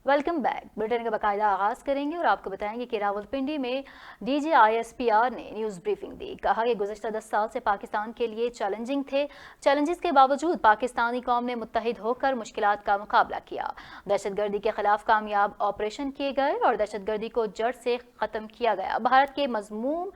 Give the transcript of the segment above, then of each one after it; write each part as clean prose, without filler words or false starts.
Welcome back. Bulletin का बाकायदा आगाज करेंगे और आपको बताएंगे कि रावलपिंडी में DGISPR ने न्यूज़ ब्रीफिंग दी। कहा कि गुज़श्ता 10 साल से पाकिस्तान के लिए चैलेंजिंग थे। चैलेंजेस के बावजूद पाकिस्तानी कौम ने मुत्तहिद होकर मुश्किलात का मुकाबला किया। दहशतगर्दी के खिलाफ कामयाब ऑपरेशन किए गए और दहशतगर्दी को जड़ से ख़त्म किया गया। भारत के मज़मूम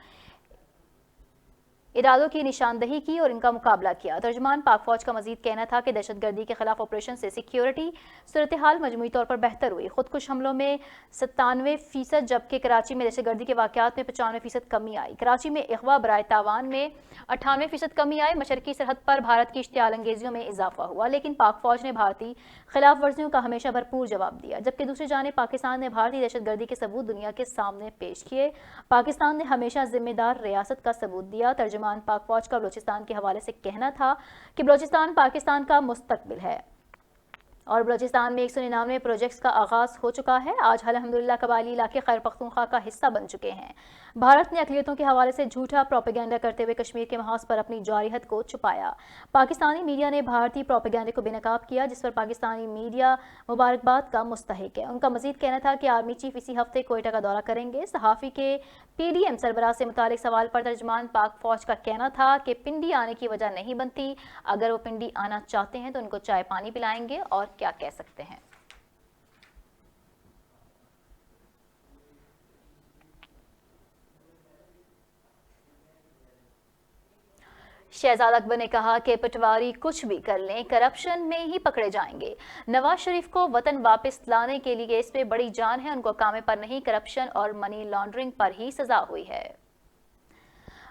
इरादों की निशानदही की और इनका मुकाबला किया। तर्जुमान पाक फौज का मजीद कहना था कि दहशतगर्दी के खिलाफ ऑपरेशन से सिक्योरिटी सूरत हाल मजमूई तौर पर बेहतर हुई। खुदकुश हमलों में 97%, जबकि कराची में दहशतगर्दी के वाक़यात में 95% कमी आई। कराची में अगवा बराए तावान में 98% कमी आई। मशरकी सरहद पर भारत की इश्तियाल अंगेजियों में इजाफा हुआ, लेकिन पाक फौज ने भारतीय खिलाफ वर्जियों का हमेशा भरपूर जवाब दिया। जबकि दूसरी जानिब पाकिस्तान ने भारतीय दहशतगर्दी के सबूत दुनिया के सामने पेश किए। पाकिस्तान ने हमेशा जिम्मेदार रियासत का सबूत दिया। तर्जुमान पाक फौज का बलूचिस्तान के हवाले से कहना था कि बलूचिस्तान पाकिस्तान का मुस्तकबिल है और बलूचिस्तान में 199 प्रोजेक्ट्स का आगाज हो चुका है। आज अल्हम्दुलिल्लाह कबायली इलाके खैर पख्तूनख्वा का हिस्सा बन चुके हैं। भारत ने अक़लियतों के हवाले से झूठा प्रोपेगेंडा करते हुए कश्मीर के महाज पर अपनी जारिहत को छुपाया। पाकिस्तानी मीडिया ने भारतीय प्रोपेगेंडे को बेनकाब किया, जिस पर पाकिस्तानी मीडिया मुबारकबाद का मुस्तहिक है। उनका मजीद कहना था कि आर्मी चीफ इसी हफ्ते कोयटा का दौरा करेंगे। सहाफ़ी के PDM सरबराह से मुतालिक सवाल पर तर्जुमान पाक फौज का कहना था कि पिंडी आने की वजह नहीं बनती। अगर वो पिंडी आना चाहते हैं तो उनको चाय पानी पिलाएंगे और क्या कह सकते हैं। शहजाद अकबर ने कहा कि पटवारी कुछ भी कर लें, करप्शन में ही पकड़े जाएंगे। नवाज शरीफ को वतन वापस लाने के लिए इसमें बड़ी जान है। उनको कामे पर नहीं, करप्शन और मनी लॉन्ड्रिंग पर ही सजा हुई है।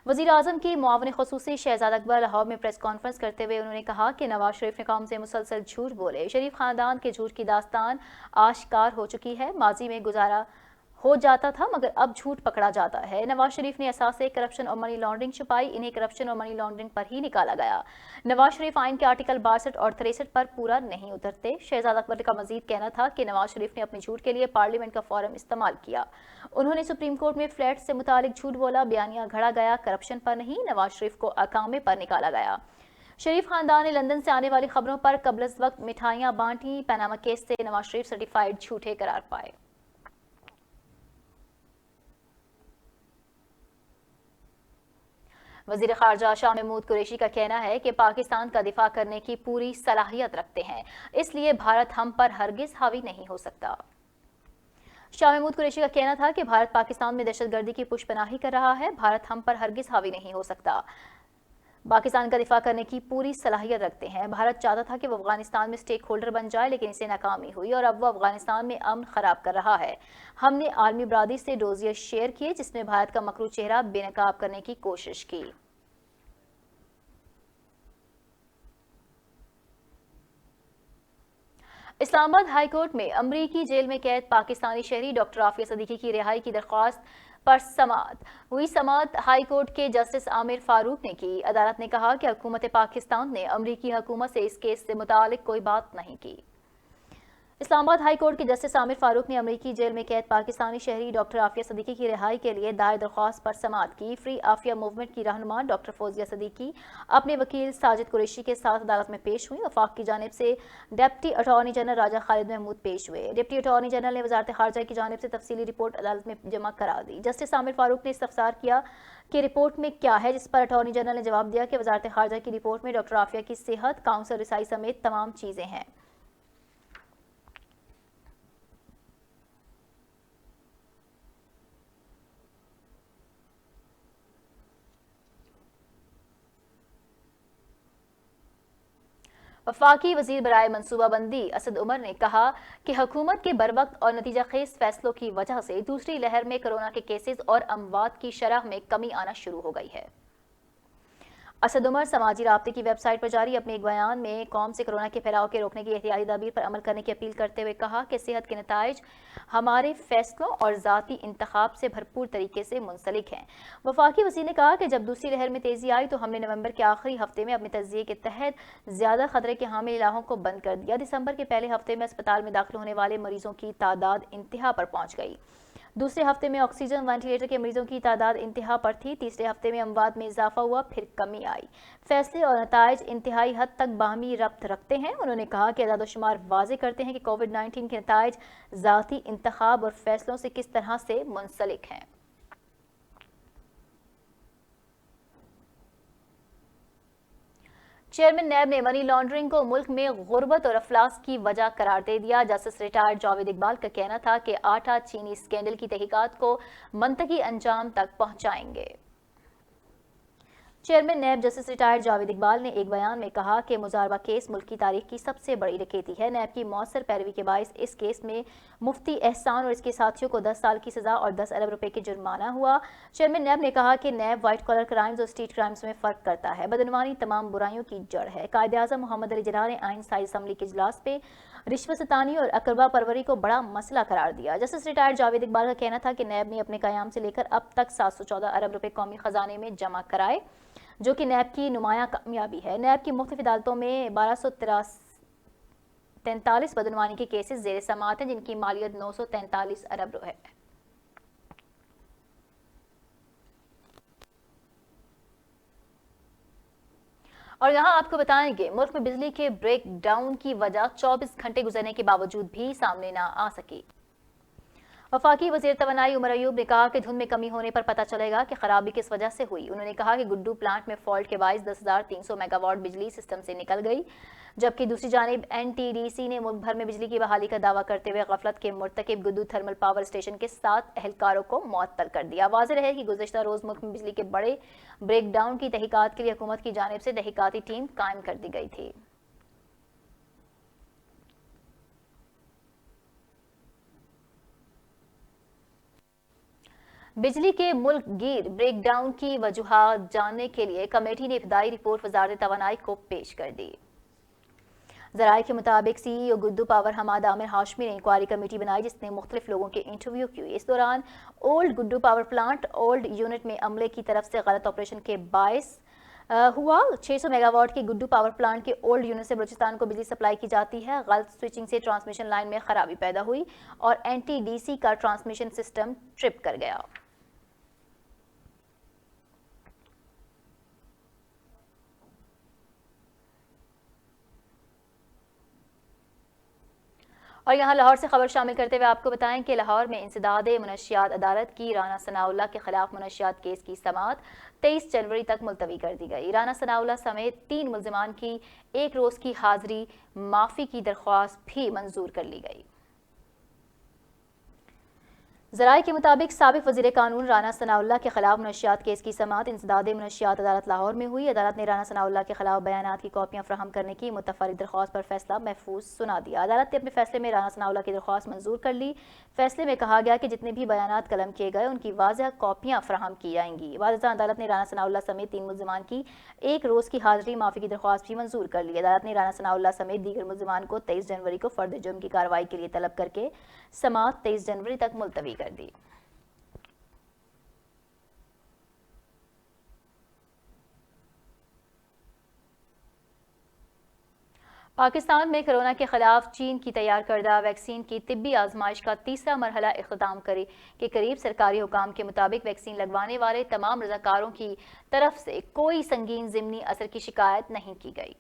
वज़ीर आज़म की मुआविन ख़ुसूसी शहजाद अकबर लाहौर में प्रेस कॉन्फ्रेंस करते हुए उन्होंने कहा कि नवाज शरीफ ने कौम से मुसलसल झूठ बोले। शरीफ ख़ानदान के झूठ की दास्तान आश्कार हो चुकी है। माजी में गुजारा हो जाता था मगर अब झूठ पकड़ा जाता है। नवाज शरीफ ने असासे करप्शन और मनी लॉन्ड्रिंग छुपाई, इन्हें करप्शन और मनी लॉन्ड्रिंग पर ही निकाला गया। नवाज शरीफ आइन के आर्टिकल 62 और 63 पर पूरा नहीं उतरते। शहजाद अकबर का मजीद कहना था कि नवाज शरीफ ने अपने झूठ के लिए पार्लियामेंट का फोरम इस्तेमाल किया। उन्होंने सुप्रीम कोर्ट में फ्लैट से मुतालिक झूठ बोला। बयानिया घड़ा गया, करप्शन पर नहीं, नवाज शरीफ को अकामे पर निकाला गया। शरीफ खानदान ने लंदन से आने वाली खबरों पर कबल वक्त मिठाइयां बांटी। पनामा केस से नवाज शरीफ सर्टिफाइड झूठे करार पाए। वज़ीर ख़ारजा शाह महमूद कुरैशी का कहना है कि पाकिस्तान का दिफा करने की पूरी सलाहियत रखते हैं, इसलिए भारत हम पर हरगिज़ हावी नहीं हो सकता। शाह महमूद कुरैशी का कहना था कि भारत पाकिस्तान में दहशतगर्दी की पुष्पनाही कर रहा है। भारत हम पर हरगिज़ हावी नहीं हो सकता। पाकिस्तान का दिफा करने की पूरी सलाहियत रखते हैं। भारत चाहता था कि वो अफगानिस्तान में स्टेक होल्डर बन जाए, लेकिन इसे नाकामी हुई और अब वो अफगानिस्तान में अमन खराब कर रहा है। हमने आलमी बरादरी से डोजियर शेयर किए, जिसमें भारत का मकरू चेहरा बेनकाब करने की कोशिश की। इस्लामाबाद हाई कोर्ट में अमरीकी जेल में कैद पाकिस्तानी शहरी डॉक्टर आफिया सदीकी की रिहाई की दरख्वास्त पर समाअत हुई। समाअत हाई कोर्ट के जस्टिस आमिर फारूक ने की। अदालत ने कहा कि हुकूमत पाकिस्तान ने अमरीकी हुकूमत से इस केस से मुतालिक कोई बात नहीं की। इस्लामाबाद हाई कोर्ट के जस्टिस आमिर फारूक ने अमरीकी जेल में कैद पाकिस्तानी शहरी डॉक्टर आफिया सदीकी की रिहाई के लिए दायर दरख्वास्त पर समाअत की। फ्री आफिया मूवमेंट की रहनुमा डॉक्टर फौजिया सदीकी अपने वकील साजिद कुरैशी के साथ अदालत में पेश हुई। वफाक की जानिब से डिप्टी अटॉर्नी जनरल राजा खालिद महमूद पेश हुए। डिप्टी अटॉर्नी जनरल ने वजारत खारजा की जानिब से तफसीली रिपोर्ट अदालत में जमा करा दी। जस्टिस आमिर फारूक ने इस्तफसार किया कि रिपोर्ट में क्या है, जिस पर अटॉर्नी जनरल ने जवाब दिया कि वजारत खारजा की रिपोर्ट में डॉक्टर आफिया की सेहत, काउंसलर रिसाई समेत तमाम चीज़ें हैं। वफाकी वजीर बराए मनसूबाबंदी असद उमर ने कहा कि हुकूमत के बरवक्त और नतीजा खेज फैसलों की वजह से दूसरी लहर में कोरोना के केसेस और अमवात की शरह में कमी आना शुरू हो गई है। असद उमर समाजी राब्ते की वेबसाइट पर जारी अपने एक बयान में कौम से कोरोना के फैलाव के रोकने की एहतियाती तदबीर पर अमल करने की अपील करते हुए कहा कि सेहत के नताइज हमारे फैसलों और ज़ाती इंतखाब से भरपूर तरीके से मुंसलिक हैं। वफाकी वज़ीर ने कहा कि जब दूसरी लहर में तेज़ी आई तो हमने नवंबर के आखिरी हफ्ते में अपने तज्ज़िये के तहत ज़्यादा खतरे के हामिल इलाकों को बंद कर दिया। दिसंबर के पहले हफ्ते में अस्पताल में दाखिल होने वाले मरीजों की तादाद इंतहा पर पहुँच गई। दूसरे हफ्ते में ऑक्सीजन वेंटिलेटर के मरीजों की तादाद इंतहा पर थी। तीसरे हफ्ते में अमवात में इजाफा हुआ, फिर कमी आई। फैसले और नताइज इंतहाई हद तक बाहमी रब्त रखते हैं। उन्होंने कहा कि अदाद-ओ-शुमार वाज़े करते हैं कि कोविड-19 के नताइज ज़ाती इंतखाब और फैसलों से किस तरह से मुंसलिक हैं। चेयरमैन नैब ने मनी लॉन्ड्रिंग को मुल्क में गुर्बत और अफलास की वजह करार दे दिया। जस्टिस रिटायर्ड जावेद इकबाल का कहना था कि आटा चीनी स्कैंडल की तहकीकात को मंतकी अंजाम तक पहुंचाएंगे। Chairman NAB justice retired Javed Iqbal ने एक बयान में कहा कि मुजारबा केस मुल्क की तारीख की सबसे बड़ी डकैती है। नैब की मौसर पैरवी के बायस इस केस में मुफ्ती एहसान और इसके साथियों को 10 साल की सजा और 10 अरब रुपए की जुर्माना हुआ। चेयरमैन नैब ने कहा कि नैब वाइट कॉलर क्राइम्स और स्ट्रीट क्राइम्स में फ़र्क करता है। बदनवानी तमाम बुराइयों की जड़ है। कायदे-आज़म मोहम्मद अली जिन्ना ने आइन साइज असम्बली के इजलास पे रिश्वत सतानी और अकरबा परवरी को बड़ा मसला करार दिया। जस्टिस रिटायर्ड जावेद इकबाल का कहना था कि नैब ने अपने कयाम से लेकर अब तक 714 अरब रुपए कौमी खजाने में जमा कराए, जो कि नैब की नुमायां कामयाबी है। नैब की मुख्तलिफ अदालतों में 1243 बदनवानी के केसेस जेर समाअत हैं, जिनकी मालियत 943 अरब है। और यहाँ आपको बताएंगे, मुल्क में बिजली के ब्रेक डाउन की वजह 24 घंटे गुजरने के बावजूद भी सामने ना आ सकी। वफाकी वज़ीर तवानाई उमर अयूब ने कहा कि धुंध में कमी होने पर पता चलेगा कि खराबी किस वजह से हुई। उन्होंने कहा कि गुड्डू प्लांट में फॉल्ट के बायस 10,300 मेगावाट बिजली सिस्टम से निकल गई, जबकि दूसरी जानिब NTDC ने मुल्क भर में बिजली की बहाली का दावा करते हुए गफलत के मुर्तकिब गुड्डू थर्मल पावर स्टेशन के 7 एहलकारों को मुअत्तल कर दिया। वाज़ेह है कि गुज़श्ता रोज मुल्क में बिजली के बड़े ब्रेक डाउन की तहकीकात के लिए हुकूमत की जानिब से तहकीकाती टीम कायम कर दी गई थी। बिजली के मुल्क गिर ब्रेकडाउन की वजूहात जानने के लिए कमेटी ने इब्तदाई रिपोर्ट वजारत तवानाई को पेश कर दी। जराये के मुताबिक CEO गुड्डू पावर हमाद आमिर हाशमी ने इंक्वायरी कमेटी बनाई, जिसने मुख्तलिफ लोगों के इंटरव्यू किए। इस दौरान old Guddu power plant old unit में अमले की तरफ से गलत ऑपरेशन के बायस हुआ। 600 मेगावाट के गुड्डू पावर प्लांट के ओल्ड यूनिट से बलूचिस्तान को बिजली सप्लाई की जाती है। गलत स्विचिंग से ट्रांसमिशन लाइन में खराबी पैदा हुई और NTDC का ट्रांसमिशन सिस्टम ट्रिप कर गया। और यहाँ लाहौर से खबर शामिल करते हुए आपको बताएं कि लाहौर में इंसदाद मुनशियात अदालत की राना सनाउल्लाह के खिलाफ मुनशियात केस की समाअत 23 जनवरी तक मुलतवी कर दी गई। राना सनाउल्लाह समेत 3 मुल्जिमान की एक रोज़ की हाजिरी माफ़ी की दरख्वास्त भी मंजूर कर ली गई। ज़राए के मुताबिक साबिक वज़ीर कानून राना सनाउल्लाह के खिलाफ मुनशियात केस की समाअत इंसदाद मुनशियात अदालत लाहौर में हुई। अदालत ने राना सनाउल्लाह के खिलाफ बयानात की कॉपियां फराहम करने की मुतफर्रिग दरख्वास्त पर फैसला महफूज सुना दिया। अदालत ने अपने फैसले में राना सनाउल्लाह की दरख्वास्त मंजूर कर ली। फैसले में कहा गया कि जितने भी बयानात कलम किए गए उनकी वाज़ह कॉपियां फराहम की जाएंगी। वाज़ह अदालत ने राना सनाउल्लाह समेत 3 मुल्जिमान की एक रोज़ की हाजिरी माफ़ी की दरख्वास्त भी मंजूर कर ली। अदालत ने राना सनाउल्लाह समेत दीगर मुल्जिमान को 23 जनवरी को फर्द जुर्म की कार्रवाई के लिए तलब करके समाअत 23 जनवरी तक मुलतवी कर दी। पाकिस्तान में कोरोना के खिलाफ चीन की तैयार करदा वैक्सीन की तिब्बी आजमाइश का तीसरा मरहला इख्तिताम करे के करीब सरकारी हुकाम के मुताबिक वैक्सीन लगवाने वाले तमाम रज़ाकारों की तरफ से कोई संगीन ज़िमनी असर की शिकायत नहीं की गई।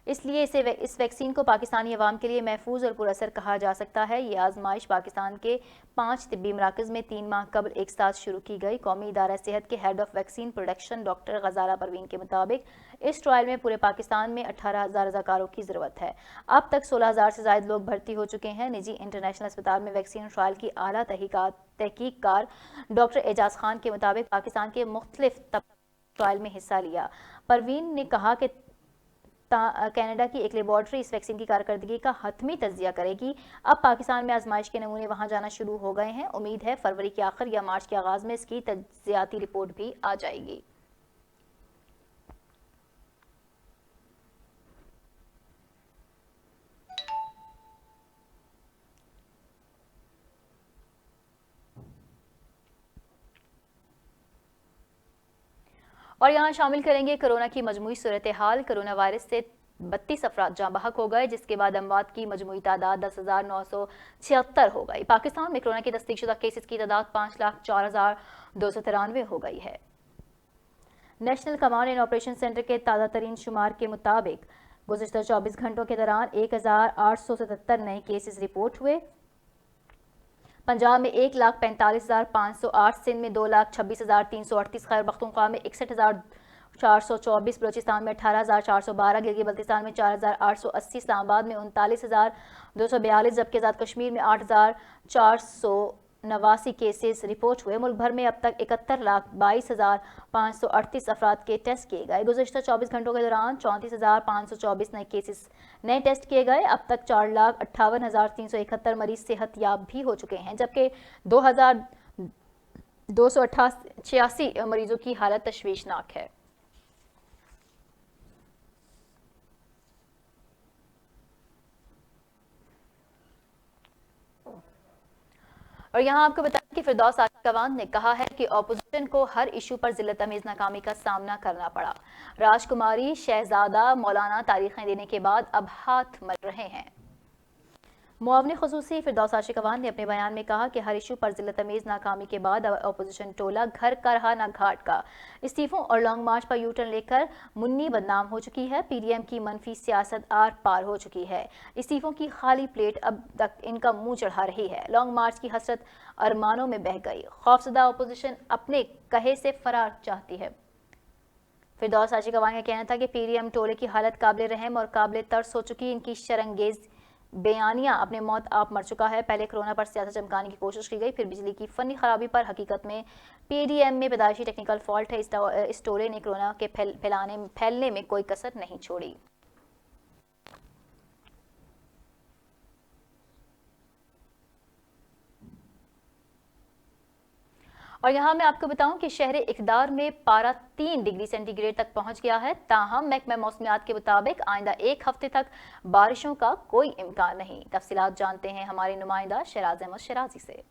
इसलिए इस वैक्सीन को पाकिस्तानी अवाम के लिए महफूज और पुरअसर कहा जा सकता है। ये आजमाइश पाकिस्तान के 5 तिब्बी मराकज़ में 3 माह कबल एक साथ शुरू की गई। कौमी इदारा सेहत के head of vaccine production doctor Ghazala Parveen के मुताबिक इस ट्रायल में पूरे पाकिस्तान में 18,000 रज़ाकारों की ज़रूरत है। अब तक 16,000 से ज़ायद लोग भर्ती हो चुके हैं। निजी इंटरनेशनल अस्पताल में वैक्सीन ट्रायल की आला तहकीककार डॉक्टर एजाज खान के मुताबिक पाकिस्तान के मुख्तलिफ ट्रायल में हिस्सा लिया। परवीन ने कहा कि कनाडा की एक लेबॉर्ट्री इस वैक्सीन की कारकर्दगी का हतमी तज्जिया करेगी। अब पाकिस्तान में आजमाइश के नमूने वहां जाना शुरू हो गए हैं। उम्मीद है फरवरी के आखिर या मार्च के आगाज में इसकी तज्जियाती रिपोर्ट भी आ जाएगी। और यहाँ शामिल करेंगे कोरोना की मजमूई सूरत हाल। कोरोना वायरस से 32 अफराद जहाँ बहक हो गए, जिसके बाद अमवात की मजमूई तादाद 10,976 हो गई। पाकिस्तान में कोरोना की तस्दीकशुदा केसेस की तादाद 5,04,293 हो गई है। National command and operation centre के ताज़ा तरीन शुमार के मुताबिक गुज़िश्ता 24 घंटों के दौरान 1,877 नए केसेस रिपोर्ट हुए। पंजाब में 1,45,508, सिंध में 2,26,338, खैबर पख्तूनख्वा में 61,424, बलूचिस्तान में 18,412, गिलगित बल्तिस्तान में 4,880, इस्लामाबाद में 39,242, जबकि आज़ाद कश्मीर में 8,489 केसेस रिपोर्ट हुए। मुल्क भर में अब तक 71,22,538 अफराद के टेस्ट किए गए। गुज़िश्ता 24 घंटों के दौरान 34,524 नए टेस्ट किए गए। अब तक 4,58,371 मरीज सेहतयाब भी हो चुके हैं, जबकि 2,286 मरीजों की हालत तशवीशनाक है। और यहाँ आपको बताएं कि फिरदौस आशिकवान ने कहा है कि ऑपोजिशन को हर इशू पर जिल्लत-अमेज़ नाकामी का सामना करना पड़ा। राजकुमारी शहजादा मौलाना तारीखें देने के बाद अब हाथ मल रहे हैं। मुआवने ख़ुसूसी फिरदौस आशिकवान ने अपने बयान में कहा कि हर इशू पर जिल्लत-अमेज़ नाकामी के बाद अब अपोजिशन टोला घर का रहा ना घाट का। इस्तीफों और लॉन्ग मार्च पर यू टर्न लेकर मुन्नी बदनाम हो चुकी है। पीडीएम की मनफी सियासत आर पार हो चुकी है। इस्तीफों की खाली प्लेट अब तक इनका मुंह चढ़ा रही है। लॉन्ग मार्च की हसरत अरमानों में बह गई। खौफजदा अपोजिशन अपने कहे से फरार चाहती है। फिरदौस आशिकवान का कहना था कि पीडीएम टोले की हालत काबिल रहम और काबिल तर्स हो चुकी। इनकी शरंगेज बयानिया अपने मौत आप मर चुका है। पहले कोरोना पर सियासत चमकाने की कोशिश की गई, फिर बिजली की फनी खराबी पर। हकीकत में पीडीएम में पैदाइशी टेक्निकल फॉल्ट है। इस टोले ने कोरोना के फैलने में कोई कसर नहीं छोड़ी। और यहाँ मैं आपको बताऊं कि शहर इकदार में पारा 3 डिग्री सेंटीग्रेड तक पहुंच गया है। ताहम महकमा मौसमियात के मुताबिक आइंदा एक हफ्ते तक बारिशों का कोई इम्कान नहीं। तफसीलात जानते हैं हमारे नुमाइंदा शराज अहमद शराजी से।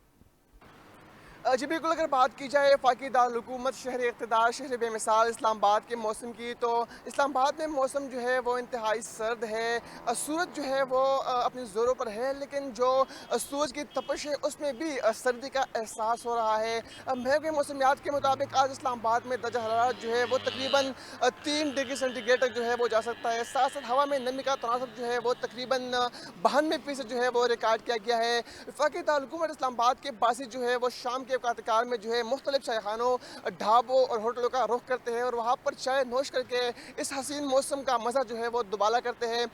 जी बिल्कुल, अगर बात की जाए वफाकी दारुल-हुकूमत शहर इक़्तिदार शहर बेमिसाल इस्लामाबाद के मौसम की, तो इस्लामाबाद में मौसम जो है वो इंतहाई सर्द है। सूरज जो है वो अपने ज़ोरों पर है, लेकिन जो सूरज की तपश है उसमें भी सर्दी का एहसास हो रहा है। महकमे मौसमियात के मुताबिक आज इस्लामाबाद में दर्जा हरारत जो है वो तकरीबन 3 डिग्री सेंटीग्रेड तक जो है वो जा सकता है। साथ साथ हवा में नमी का तनासब जो है वो तकरीबन 92% जो है वो रिकॉर्ड किया गया है। वफाकी दारुल-हुकूमत इस्लामाबाद के बासी जो है वो शाम के औकात में जो है मुख्तलिफ चायखानों, ढाबों और होटलों का रुख करते हैं और वहाँ पर चाय नोश करके इस हसीन मौसम का मज़ा जो है वो दुबाला करते हैं।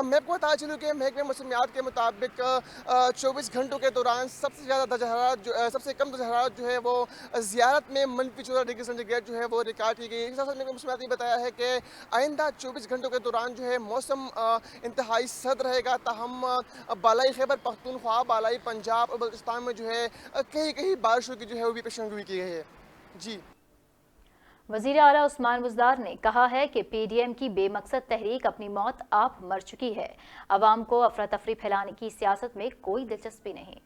मैं आपको बता चलूँ कि महकमे मौसमियात के मुताबिक 24 घंटों के दौरान सबसे ज़्यादा दर्जा हरारत सबसे कम दर्जा हरारत जो है वो ज़ियारत में -14 डिग्री सेंटीग्रेड जो है वो रिकॉर्ड की गई। इस साथ महकमे मौसमियात ने बताया है कि आइंदा 24 घंटों के दौरान जो है मौसम इंतहाई सर्द रहेगा। ताहम बालाई खैबर पख्तूनख्वा, बालाई पंजाब और बलूचिस्तान में जो है कहीं कहीं बारिशों की जो है वो भी पेशेंगोई की गई है। जी, वज़ीर आला उस्मान बुज़दार ने कहा है कि पीडीएम की बेमकसद तहरीक अपनी मौत आप मर चुकी है। अवाम को अफरा तफरी फैलाने की सियासत में कोई दिलचस्पी नहीं।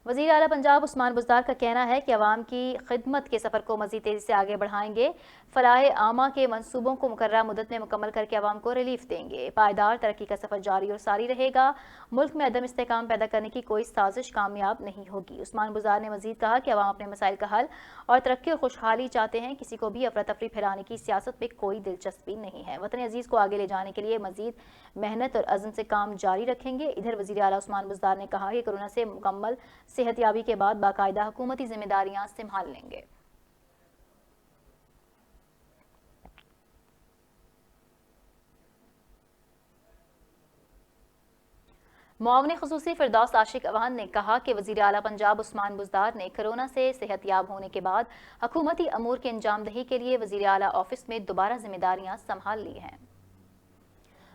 वज़ीर आला पंजाब उस्मान बुज़दार का कहना है कि अवाम की खिदमत के सफ़र को मज़ीद तेज़ी से आगे बढ़ाएंगे। फलाह आमा के मनसूबों को मुकर्ररा मुद्दत में मुकम्मल करके अवाम को रिलीफ देंगे। पायदार तरक्की का सफ़र जारी और सारी रहेगा। मुल्क में अदम इस्तेहकाम पैदा करने की कोई साजिश कामयाब नहीं होगी। उस्मान बुज़दार ने मज़ीद कहा कि अवाम अपने मसाइल का हल और तरक्की और खुशहाली चाहते हैं। किसी को भी अफरा तफरी फैलाने की सियासत में कोई दिलचस्पी नहीं है। वतन अजीज़ को आगे ले जाने के लिए मज़ीद मेहनत और अज़्म से काम जारी रखेंगे। इधर वज़ीर आला उस्मान बुज़दार ने कहा कि कोरोना से मुकम्मल सेहतयाबी के बाद बाकायदा हुकूमती जिम्मेदारियां संभाल लेंगे। मुआवने ख़ुसूसी फिरदौस आशिकवान ने कहा कि वज़ीर आला पंजाब उस्मान बुज़दार ने कोरोना से सेहतयाब होने के बाद हुकूमती अमूर की अंजामदही के लिए वज़ीर आला ऑफिस में दोबारा जिम्मेदारियां संभाल ली हैं।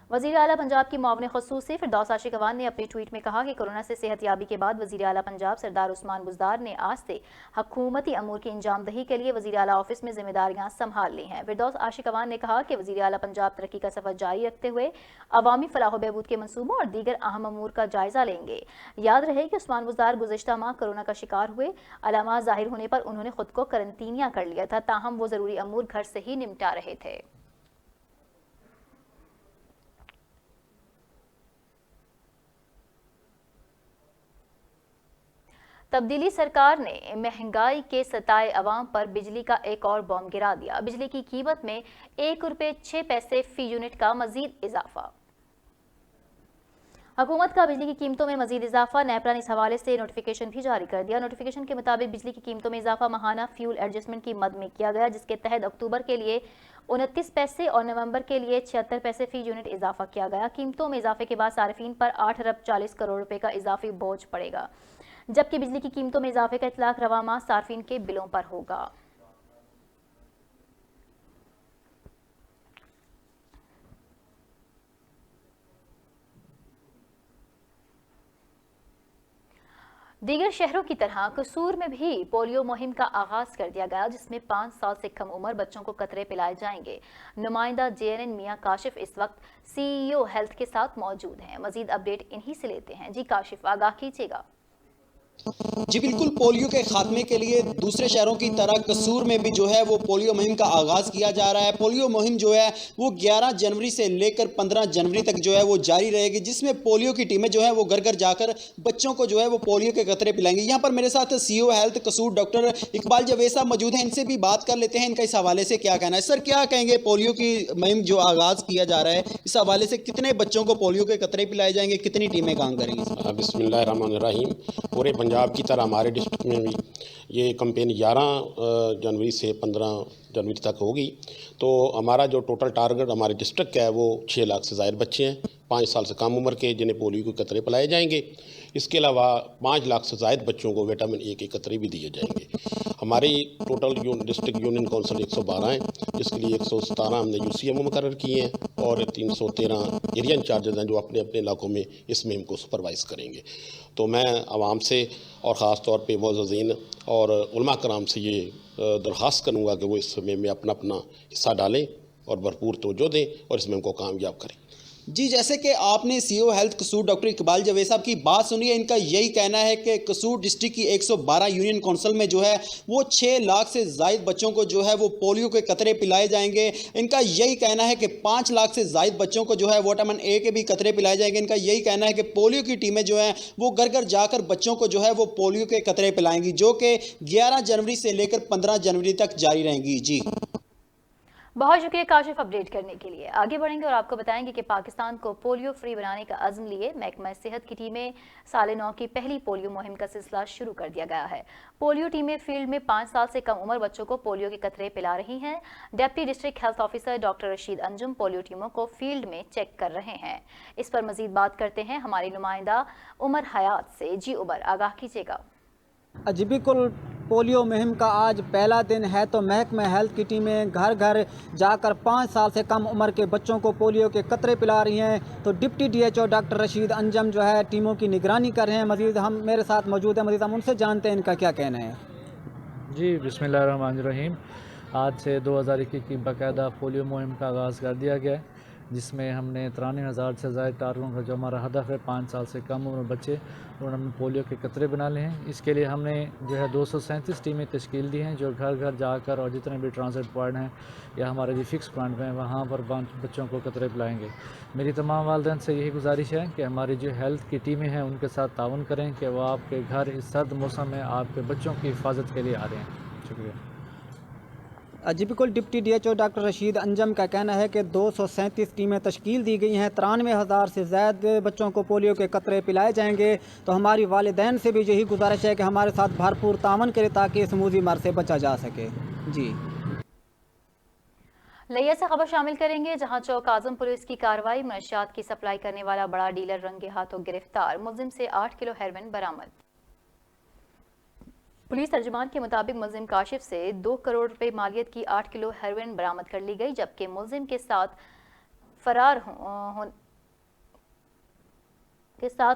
वज़ीर आला पंजाब की मुआवने ख़ुसूसी फिरदौस आशिकवान ने अपने ट्वीट में कहा कि कोरोना से सेहतयाबी के बाद वज़ीर आला पंजाब सरदार उस्मान बुज़दार ने आज से हुकूमती अमूर की अंजामदही के लिए वज़ीर आला ऑफिस में जिम्मेदारियां संभाल ली हैं। फिरदौस आशिकवान ने कहा कि वज़ीर आला पंजाब तरक्की का सफ़र जारी रखते हुए अवामी फलाह बहबूद के मनसूबों और दीगर अहम अमूर का जायज़ा लेंगे। याद रहे कि उस्मान बुज़दार गुज़िश्ता माह कोरोना का शिकार हुए। अलामात ज़ाहिर होने पर उन्होंने खुद को करंतीनिया कर लिया था, ताहम वो ज़रूरी अमूर घर से ही निपटा रहे थे। तब्दीली सरकार ने महंगाई के सताए अवाम पर बिजली का एक और बॉम्ब गिरा दिया। बिजली की कीमत में ₹1.06 फी यूनिट का मजीद इजाफा। हुकूमत का बिजली की कीमतों में मजीद इजाफा। नेपरा ने इस हवाले से नोटिफिकेशन भी जारी कर दिया। नोटिफिकेशन के मुताबिक बिजली की कीमतों में इजाफा माहाना फ्यूल एडजस्टमेंट की मद में किया गया, जिसके तहत अक्टूबर के लिए 29 पैसे और नवंबर के लिए 76 पैसे फी यूनिट इजाफा किया गया। कीमतों में इजाफे के बाद सार्फिन पर 8 अरब 40 करोड़ रुपए का इजाफी बोझ पड़ेगा, जबकि बिजली की कीमतों में इजाफे का इतलाक रवा माह सार्फिन के बिलों पर होगा। दीगर शहरों की तरह कसूर में भी पोलियो मुहिम का आगाज कर दिया गया, जिसमें 5 साल से कम उम्र बच्चों को कतरे पिलाए जाएंगे। नुमाइंदा JNN मियां काशिफ इस वक्त CEO हेल्थ के साथ मौजूद हैं। मजीद अपडेट इन्हीं से लेते हैं। जी काशिफ, आगाह कीजिएगा। जी बिल्कुल, पोलियो के खात्मे के लिए दूसरे शहरों की तरह कसूर में भी जो है वो पोलियो मुहिम का आगाज़ किया जा रहा है। पोलियो मुहिम जो है वो 11 जनवरी से लेकर 15 जनवरी तक जो है वो जारी रहेगी, जिसमें पोलियो की टीमें जो है वो घर घर जाकर बच्चों को जो है वो पोलियो के कतरे पिलाएंगी। यहाँ पर मेरे साथ CEO हेल्थ कसूर डॉक्टर इकबाल जवेद साहब मौजूद हैं, इनसे भी बात कर लेते हैं। इनका इस हवाले से क्या कहना है। सर, क्या कहेंगे, पोलियो की मुहिम जो आगाज़ किया जा रहा है, इस हवाले से कितने बच्चों को पोलियो के कतरे पिलाए जाएंगे, कितनी टीमें काम करेंगी? बिस्मिल्लाहिर्रहमानिर्रहीम। पूरे पंजाब की तरह हमारे डिस्ट्रिक्ट में भी ये कैंपेन 11 जनवरी से 15 जनवरी तक होगी। तो हमारा जो टोटल टारगेट हमारे डिस्ट्रिक्ट का है वो 6 लाख से ज़ायद बच्चे हैं 5 साल से कम उम्र के, जिन्हें पोलियो के कतरे पिलाए जाएंगे। इसके अलावा 5 लाख से ज़ायद बच्चों को विटामिन ए के कतरे भी दिए जाएंगे। हमारी टोटल डिस्ट्रिक्ट यूनियन काउंसिल 112 है, जिसके लिए 117 हमने UCMO मुकर्रर किए हैं और 313 एरिया इंचार्जेज हैं जो अपने अपने इलाकों में इस मुहिम को सुपरवाइज करेंगे। तो मैं आवाम से और ख़ास तौर पे मुअज़्ज़िज़ीन और उलमा कराम से ये दरख्वास्त करूँगा कि वो इस मुहिम में अपना अपना हिस्सा डालें और भरपूर तवज्जो दें और इस मुहिम को कामयाब करें। जी, जैसे कि आपने CEO हेल्थ कसूर डॉक्टर इकबाल जवेद साहब की बात सुनी है, इनका यही कहना है कि कसूर डिस्ट्रिक्ट की 112 यूनियन काउंसिल में जो है वो 6 लाख से ज़ायद बच्चों को जो है वो पोलियो के कतरे पिलाए जाएंगे। इनका यही कहना है कि 5 लाख से ज़ायद बच्चों को जो है विटामिन ए के भी कतरे पिलाए जाएंगे। इनका यही कहना है कि पोलियो की टीमें जो हैं वो घर घर जाकर बच्चों को जो है वो पोलियो के कतरे पिलाएंगी, जो कि 11 जनवरी से लेकर 15 जनवरी तक जारी रहेंगी। जी, बहुत शुक्रिया काशिफ अपडेट करने के लिए। आगे बढ़ेंगे और आपको बताएंगे कि पाकिस्तान को पोलियो फ्री बनाने का अज़्म लिए महकमा सेहत की टीमें साल 9 की पहली पोलियो मुहिम का सिलसिला शुरू कर दिया गया है। पोलियो टीमें फील्ड में 5 साल से कम उम्र बच्चों को पोलियो के कतरे पिला रही हैं। Deputy district health officer doctor Rashid Anjum polio टीमों को फील्ड में चेक कर रहे हैं। इस पर मजीद बात करते हैं हमारी नुमाइंदा उमर हयात से। जी उमर, आगाह कीजिएगा। जी बिल्कुल, पोलियो मुहिम का आज पहला दिन है, तो महकमा हेल्थ की टीमें घर घर जाकर 5 साल से कम उम्र के बच्चों को पोलियो के कतरे पिला रही हैं। तो deputy DHO doctor Rashid Anjum जो है टीमों की निगरानी कर रहे हैं। मजीद हम मेरे साथ मौजूद हैं, मजीद हम उनसे जानते हैं इनका क्या कहना है। जी बिस्मिल्लाहिर्रहमानिर्रहीम। आज से 2021 की बाकायदा पोलियो मुहिम का आगाज़ कर दिया गया है, जिसमें हमने 93,000 से ज़्यादा टारगेटों का जो हमारा हदफ है 5 साल से कम उम्र बच्चे उन्होंने पोलियो के कतरे बना लिए हैं। इसके लिए हमने जो है 237 टीमें तश्कील दी हैं, जो घर घर जाकर और जितने भी ट्रांसिट पॉइंट हैं या हमारे जो फिक्स पॉइंट हैं वहाँ पर बच्चों को कतरे पिलाएंगे। मेरी तमाम वालिदैन से यही गुजारिश है कि हमारी जो हेल्थ की टीमें हैं उनके साथ ताउन करें कि वो आपके घर इस सर्द मौसम में आपके बच्चों की हिफाजत के लिए आ रहे हैं। शुक्रिया। जी बिल्कुल, deputy DHO doctor Rashid Anjum का कहना है कि 237 टीमें तश्कील दी गई हैं, 93,000 से ज़्यादा बच्चों को पोलियो के कतरे पिलाए जाएंगे। तो हमारी वालिदैन से भी यही गुजारिश है कि हमारे साथ भरपूर तावन करें ताकि इस मूजी मर से बचा जा सके। जी, लिया से खबर शामिल करेंगे, जहां चौक आजम पुलिस की कार्रवाई। मनशियात की सप्लाई करने वाला बड़ा डीलर रंगे हाथों गिरफ्तार। मुलजिम से 8 किलो हेरोइन बरामद। पुलिस तर्जुमान के मुताबिक मुलजिम काशिफ से 2 करोड़ रुपए मालियत की 8 किलो हेरोइन बरामद कर ली गई, जबकि मुलजिम के साथ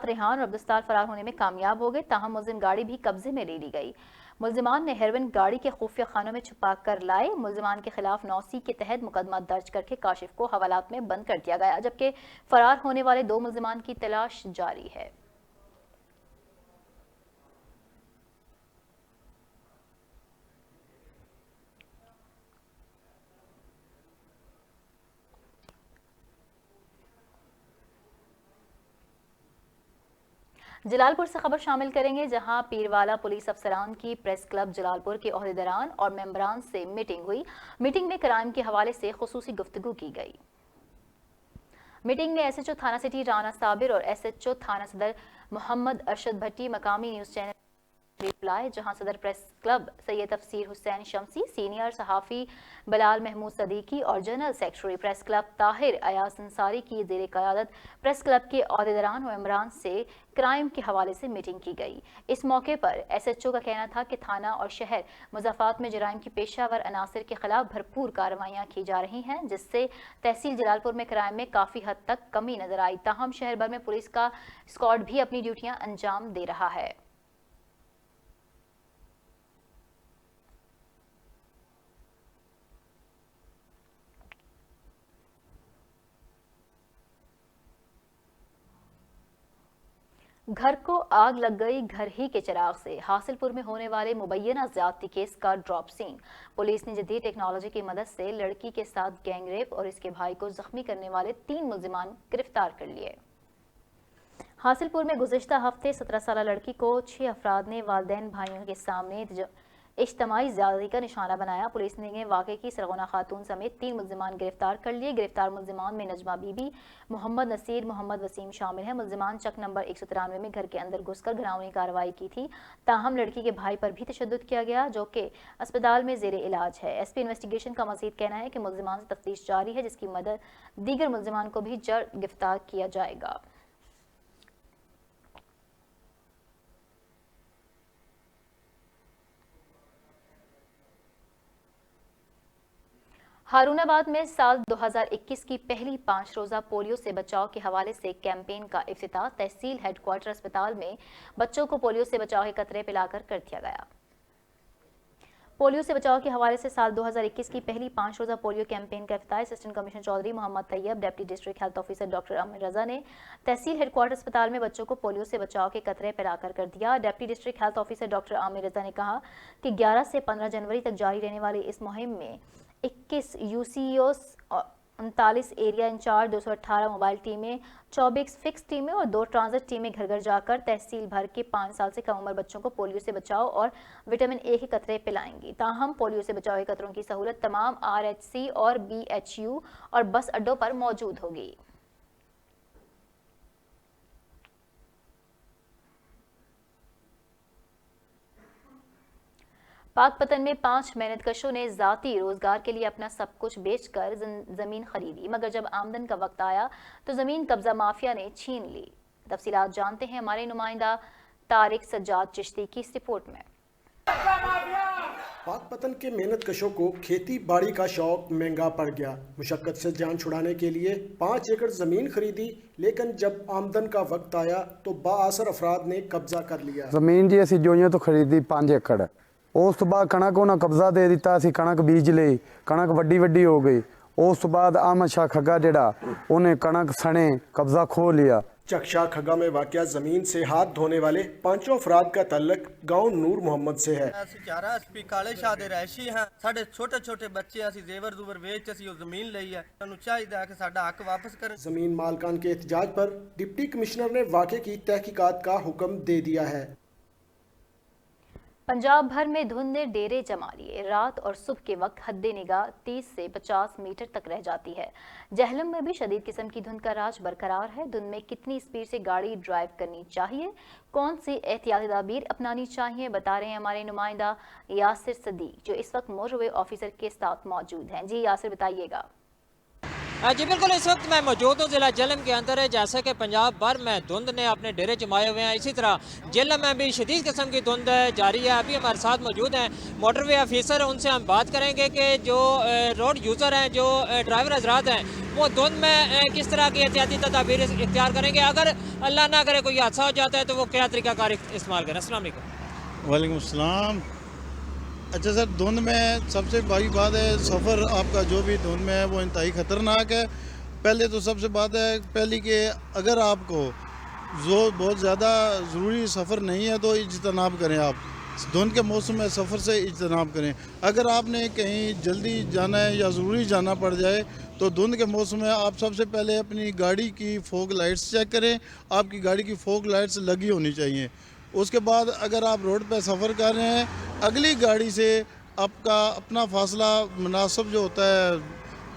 रेहान और अब्दुस्तार फरार होने में कामयाब हो गए। ताहम मुलजिम गाड़ी भी कब्जे में ले ली गई। मुलजिमान ने हेरोइन गाड़ी के खुफिया खानों में छुपा कर लाए। मुलजिमान के खिलाफ 9C के तहत मुकदमा दर्ज करके काशिफ को हवालात में बंद कर दिया गया, जबकि फरार होने वाले 2 मुलजिमान की तलाश जारी है। जलालपुर से खबर शामिल करेंगे, जहां पीरवाला पुलिस अफसरान की प्रेस क्लब जलालपुर के ओहदेदारान और मेंबरान से मीटिंग हुई। मीटिंग में क्राइम के हवाले से खुसूसी गुफ्तगू की गई। मीटिंग में एसएचओ थाना सिटी राना साबिर और एसएचओ थाना सदर मोहम्मद अरशद भट्टी, मकामी न्यूज़ चैनल रिप्लाई, जहां सदर प्रेस क्लब सैयद तफसीर हुसैन शमसी, सीनियर सहाफ़ी बलाल महमूद सदीकी और general secretary press club Tahir Ayaz Ansari की ज़ेर क़यादत प्रेस क्लब के ओहदेदारान और इमरान से क्राइम के हवाले से मीटिंग की गई। इस मौके पर एसएचओ का कहना था कि थाना और शहर मुज़ाफ़ात में जराइम की पेशावर अनासर के खिलाफ भरपूर कार्रवाइयाँ की जा रही हैं, जिससे तहसील जलालपुर में क्राइम में काफ़ी हद तक कमी नजर आई। ताहम शहर भर में पुलिस का स्क्वाड भी अपनी ड्यूटियाँ अंजाम दे रहा है। घर को आग लग गई, घर ही के चिराग से। हासिलपुर में होने वाले मुबैना ज्यादती केस का ड्रॉप सीन। पुलिस ने जदीद टेक्नोलॉजी की मदद से लड़की के साथ गैंगरेप और इसके भाई को जख्मी करने वाले 3 मुल्जिमान गिरफ्तार कर लिए। हासिलपुर में गुज़िश्ता हफ्ते 17 साल लड़की को 6 अफराद ने वालिदैन भाइयों के सामने इज्तिमाई ज़्यादती का निशाना बनाया। पुलिस ने वाक़े की सरगोना खातून समेत 3 मुल्जिमान गिरफ्तार कर लिए। गिरफ्तार मुल्जिमान में नजमा बीबी, मोहम्मद नसीर, मोहम्मद वसीम शामिल हैं। मुल्जिमान चक नंबर 193 में घर के अंदर घुसकर घिनौनी कार्रवाई की थी। ताहम लड़की के भाई पर भी तशद्दुद किया गया, जो कि अस्पताल में ज़ेरे इलाज है। एसपी इन्वेस्टिगेशन का मज़ीद कहना है कि मुल्जिमान से तफ्तीश जारी है, जिसकी मदद दीगर मुल्जिमान को भी जल्द गिरफ्तार किया जाएगा। हारूनाबाद में साल 2021 की पहली 5 रोज़ा पोलियो से बचाव के हवाले से कैंपेन का इफ्तिताह तहसील हेडक्वार्टर अस्पताल में बच्चों को पोलियो से बचाव के कतरे पिलाकर कर दिया गया। पोलियो से बचाव के हवाले से साल 2021 की पहली 5 रोज़ा पोलियो कैंपेन का इफ्तिताह assistant commissioner Chaudhry Mohammad Tayyab, deputy district health officer doctor Aamir Raza ने तहसील हेडक्वार्टर अस्पताल में बच्चों को पोलियो से बचाव के कतरे पिलाकर कर दिया। Deputy district health officer doctor Aamir Raza ने कहा कि 11 से 15 जनवरी तक जारी रहने वाली इस मुहिम में 21 यूसीओस, 39 एरिया इंचार्ज, 218 मोबाइल टीमें, 24 फिक्स टीमें और 2 ट्रांजिट टीमें घर घर जाकर तहसील भर के 5 साल से कम उम्र बच्चों को पोलियो से बचाव और विटामिन ए के कतरे पिलाएंगी। ताहम पोलियो से बचाव के कतरों की सहूलत तमाम आरएचसी और बीएचयू और बस अड्डों पर मौजूद होगी। पाकपतन में 5 मेहनतकशों ने ज़ाती रोज़गार के लिए अपना सब कुछ बेचकर ज़मीन खरीदी, मगर जब आमदन का वक्त आया तो ज़मीन कब्जा माफिया ने छीन ली। तफसीलात जानते हैं हमारे नुमाइंदा तारिक सज्जाद चिश्ती की इस रिपोर्ट में। पाकपतन के मेहनतकशों को खेती बाड़ी का शौक महंगा पड़ गया। मुशक्कत से जान छुड़ाने के लिए 5 एकड़ ज़मीन खरीदी, लेकिन जब आमदन का वक्त आया तो बाअसर अफराद ने कब्जा कर लिया। ज़मीन जी असी जोइयों तो खरीदी 5 एकड़, उस तो बाद कणक उन्हें कब्जा दे दिता, असी कणक बीज ली, कणक वड्डी वड्डी हो गई। उस तो बाद अहमद शाह खग्गा जिहड़ा उन्हें कणक सने कब्जा खो लिया। चकशाह खग्गा में वाक़या ज़मीन से हाथ धोने वाले 5 अफराद का तल्लक गांव नूर मोहम्मद से है। ਅਸੀਂ ਕਾਲੇ ਸ਼ਾਹ ਦੇ ਰਹਿਸ਼ੀ ਹਾਂ, ਸਾਡੇ ਛੋਟੇ ਛੋਟੇ ਬੱਚੇ, ਅਸੀਂ ਜ਼ੇਵਰ ਜ਼ੂਵਰ ਵੇਚ ਅਸੀਂ ਉਹ ਜ਼ਮੀਨ ਲਈ ਹੈ। ਸਾਨੂੰ ਚਾਹੀਦਾ ਕਿ ਸਾਡਾ ਹੱਕ ਵਾਪਸ ਕਰਨ। ज़मीन मालकान के एहतजाज पर डिप्टी कमिश्नर ने वाक़े की तहकीकात का हुक्म दे दिया है। पंजाब भर में धुंध ने डेरे जमा लिए। रात और सुबह के वक्त हद्दे निगाह 30 से 50 मीटर तक रह जाती है। जहलम में भी शदीद किस्म की धुंध का राज बरकरार है। धुंध में कितनी स्पीड से गाड़ी ड्राइव करनी चाहिए, कौन सी एहतियाती तदाबीर अपनानी चाहिए, बता रहे हैं हमारे नुमाइंदा यासिर सदीक, जो इस वक्त मोटरवे ऑफिसर के साथ मौजूद हैं। जी यासिर, बताइएगा। जी बिल्कुल, इस वक्त मैं मौजूद हूँ ज़िला जेहलम के अंदर है। जैसे कि पंजाब भर में धुंध ने अपने डेरे जमाए हुए हैं, इसी तरह जेहलम में भी शदीद किस्म की धुंध जारी है। अभी हमारे साथ मौजूद हैं मोटरवे ऑफिसर, उनसे हम बात करेंगे कि जो रोड यूज़र हैं, जो ड्राइवर हजरात हैं, वो धुंध में किस तरह की एहतियाती तदाबीर इख्तियार करेंगे। अगर अल्लाह ना करे कोई हादसा हो जाता है तो वो क्या तरीक़ाकार इस्तेमाल करें। अस्सलाम वालेकुम। वालेकुम अस्सलाम। अच्छा सर, धुंध में सबसे बड़ी बात है सफ़र आपका जो भी धुंध में है वो इंतहाई ख़तरनाक है। पहले तो सबसे बात है पहली कि अगर आपको जो बहुत ज़्यादा ज़रूरी सफ़र नहीं है तो इज्तनाब करें आप। धुंध के मौसम में सफ़र से इज्तनाब करें। अगर आपने कहीं जल्दी जाना है या ज़रूरी जाना पड़ जाए तो धुंध के मौसम में आप सबसे पहले अपनी गाड़ी की फॉग लाइट्स चेक करें। आपकी गाड़ी की फॉग लाइट्स लगी होनी चाहिए। उसके बाद अगर आप रोड पर सफ़र कर रहे हैं, अगली गाड़ी से आपका अपना फासला मुनासिब जो होता है,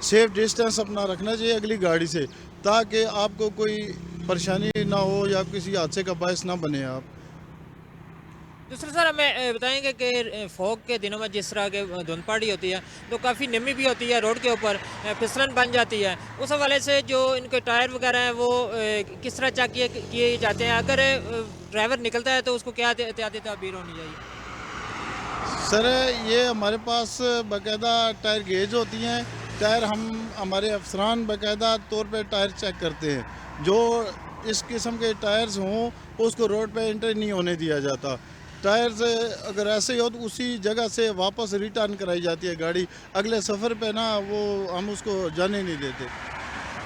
सेफ डिस्टेंस अपना रखना चाहिए अगली गाड़ी से, ताकि आपको कोई परेशानी ना हो या किसी हादसे का बायस ना बने आप। दूसरा सर हमें बताएंगे कि फॉग के दिनों में जिस तरह के धुंध पड़ी होती है तो काफ़ी नमी भी होती है, रोड के ऊपर फिसलन बन जाती है। उस हवाले से जो इनके टायर वगैरह हैं वो किस तरह चेक किए जाते हैं? अगर ड्राइवर निकलता है तो उसको क्या एहतियाती तदबीर होनी चाहिए? सर ये हमारे पास बाकायदा टायर गेज होती हैं। टायर हमारे अफसरान बाकायदा तौर पे टायर चेक करते हैं। जो इस किस्म के टायर्स हों उसको रोड पे एंटर नहीं होने दिया जाता। टायर्स अगर ऐसे ही हो तो उसी जगह से वापस रिटर्न कराई जाती है गाड़ी, अगले सफ़र पे ना वो हम उसको जाने नहीं देते।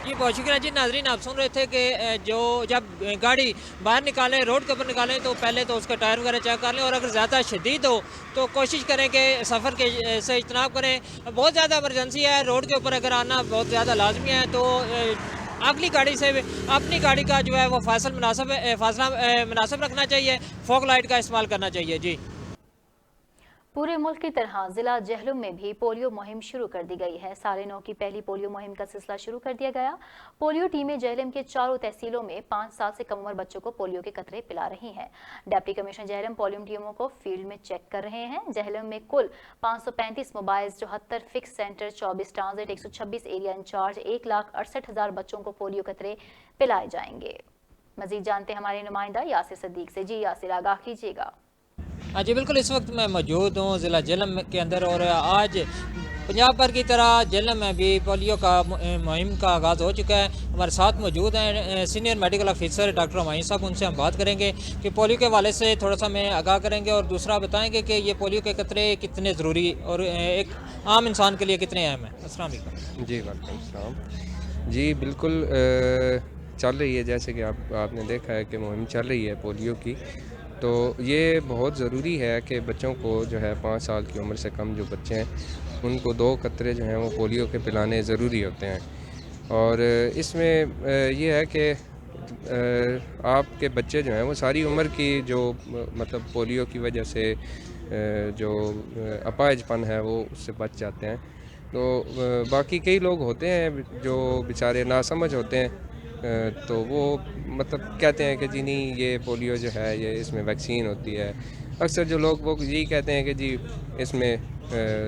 जी बहुत शुक्रिया जी। नाजरीन आप सुन रहे थे कि जो जब गाड़ी बाहर निकालें, रोड के ऊपर निकालें तो पहले तो उसका टायर वगैरह चेक कर लें, और अगर ज़्यादा शदीद हो तो कोशिश करें कि सफ़र के से इज्तनाब करें। बहुत ज़्यादा इमरजेंसी है, रोड के ऊपर अगर आना बहुत ज़्यादा लाजमी है तो अगली गाड़ी से अपनी गाड़ी का जो है वो फासला मुनासिब रखना चाहिए, फॉग लाइट का इस्तेमाल करना चाहिए। जी पूरे मुल्क की तरह जिला जहलुम में भी पोलियो मुहिम शुरू कर दी गई है। 9.5 की पहली पोलियो मुहिम का सिलसिला शुरू कर दिया गया। पोलियो टीमें जहलम के चारों तहसीलों में 5 साल से कम उम्र बच्चों को पोलियो के कतरे पिला रही हैं। डिप्टी कमिश्नर जहलम पोलियो टीमों को फील्ड में चेक कर रहे हैं। जहलम में कुल 535 mobile, 74 fix centre, 24 transit, 126 area in charge, 1,68,000 बच्चों को पोलियो कतरे पिलाए जाएंगे। मजीद जानते हमारे नुमाइंदा यासिर सदीक से। जी यासिर, आगाह कीजिएगा। हाँ जी बिल्कुल, इस वक्त मैं मौजूद हूँ ज़िला जहलम के अंदर, और आज पंजाब भर की तरह जहलम में भी पोलियो का मुहिम का आगाज़ हो चुका है। हमारे साथ मौजूद हैं senior medical officer doctor Humayun साहब, उनसे हम बात करेंगे कि पोलियो के हवाले से थोड़ा सा हमें आगाह करेंगे, और दूसरा बताएंगे कि ये पोलियो के कतरे कितने ज़रूरी और एक आम इंसान के लिए कितने अहम हैं। अस्सलाम वालेकुम। जी वालेकुम सलाम। जी बिल्कुल चल रही है, जैसे कि आपने देखा है कि मुहिम चल रही है पोलियो की, तो ये बहुत ज़रूरी है कि बच्चों को जो है 5 साल की उम्र से कम जो बच्चे हैं उनको 2 कतरे जो हैं वो पोलियो के पिलाने ज़रूरी होते हैं। और इसमें ये है कि आपके बच्चे जो हैं वो सारी उम्र की जो मतलब पोलियो की वजह से जो अपाहिजपन है वो उससे बच जाते हैं। तो बाकी कई लोग होते हैं जो बेचारे नासमझ होते हैं, तो वो मतलब कहते हैं कि जी नहीं ये पोलियो जो है ये इसमें वैक्सीन होती है। अक्सर जो लोग वो यही कहते हैं कि जी इसमें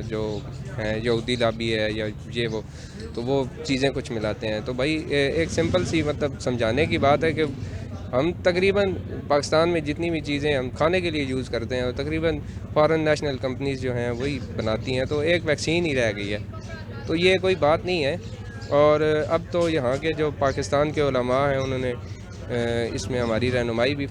जो है यहूदी लाबी है या ये वो, तो वो चीज़ें कुछ मिलाते हैं। तो भाई एक सिंपल सी मतलब समझाने की बात है कि हम तकरीबन पाकिस्तान में जितनी भी चीज़ें हम खाने के लिए यूज़ करते हैं, और तकरीबन फॉरेन नेशनल कंपनीज़ जो हैं वही बनाती हैं, तो एक वैक्सीन ही रह गई है। तो ये कोई बात नहीं है। और अब तो यहाँ के जो पाकिस्तान के उलमा हैं उन्होंने इसमें हमारी रहनुमाई भी